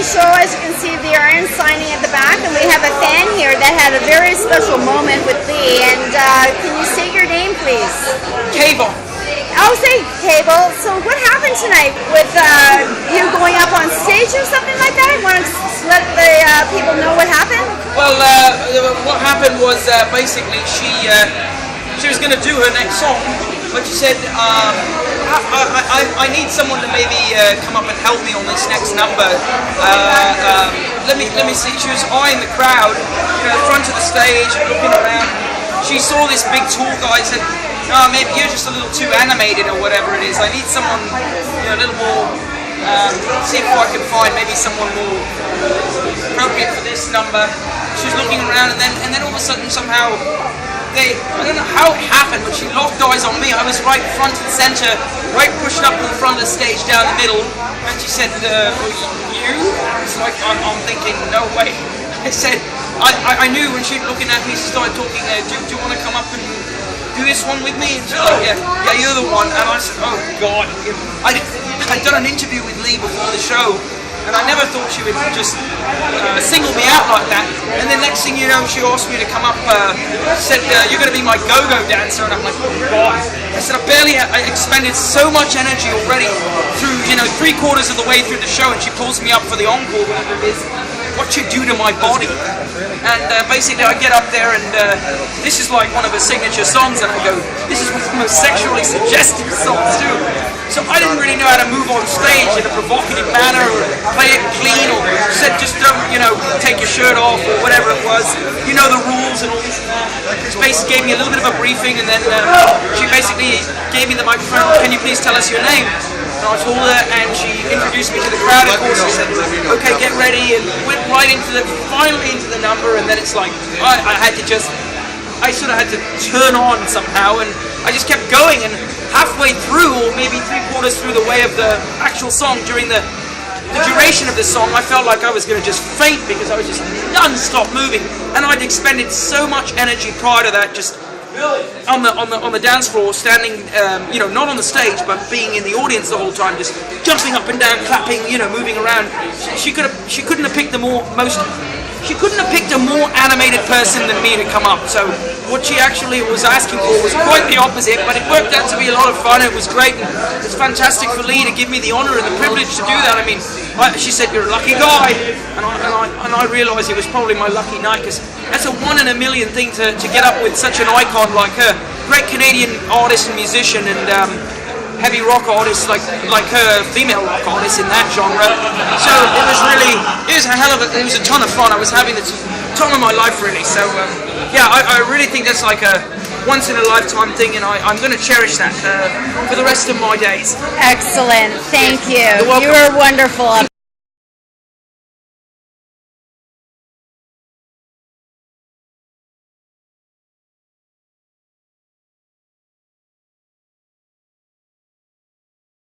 show. As you can see, the iron signing at the back, and we have a fan here that had a very special moment with Lee. And can you say your name, please? Kayvon. I'll say Cable. So what happened tonight with you going up on stage or something like that? I want to let the people know what happened. Well, what happened was basically she was going to do her next song, but she said, I need someone to maybe come up and help me on this next number. Let me see. She was eyeing the crowd, the front of the stage, looking around. She saw this big tall guy and said, "No, maybe you're just a little too animated or whatever it is. I need someone, a little more. See if I can find maybe someone more appropriate for this number." She was looking around, and then all of a sudden, somehow, I don't know how it happened, but she locked eyes on me. I was right front and center, right pushed up to the front of the stage, down the middle, and she said, "You?" It's like I'm thinking, no way. I said, I knew when she was looking at me. She started talking. Do you want to come up and do this one with me? And she's like, yeah, you're the one. And I said, oh God. I'd done an interview with Lee before the show, and I never thought she would just single me out like that. And then next thing you know, she asked me to come up, said, "You're going to be my go-go dancer." And I'm like, oh God. I said, I expended so much energy already through, 3/4 of the way through the show, and she pulls me up for the encore, whatever it is. What you do to my body. And basically I get up there, and this is like one of her signature songs, and I go, this is one of the most sexually suggestive songs too. So I didn't really know how to move on stage in a provocative manner, or play it clean, or said just don't, take your shirt off, or whatever it was. You know the rules and all this and that. She basically gave me a little bit of a briefing, and then she basically gave me the microphone. "Can you please tell us your name?" And I told her, and she introduced me to the crowd. Of course, she said, "Okay, get ready," and went right finally into the number. And then it's like I sort of had to turn on somehow, and I just kept going. And halfway through, or maybe 3/4 through the way of the actual song, during the duration of the song, I felt like I was going to just faint, because I was just non-stop moving, and I'd expended so much energy prior to that, just on the dance floor, standing, not on the stage, but being in the audience the whole time, just jumping up and down, clapping, moving around. She couldn't have picked she couldn't have picked a more animated person than me to come up. So what she actually was asking for was quite the opposite, but it worked out to be a lot of fun. It was great, and it's fantastic for Lee to give me the honor and the privilege to do that. I mean, she said, "You're a lucky guy," and I realized it was probably my lucky night, because that's a 1 in a million thing to get up with such an icon like her. Great Canadian artist and musician, and heavy rock artist like her, female rock artist in that genre. So it was a ton of fun. I was having the time of my life, really. So yeah, I really think that's like a once in a lifetime thing, and I'm going to cherish that for the rest of my days. Excellent. Thank you. You're welcome. You were wonderful.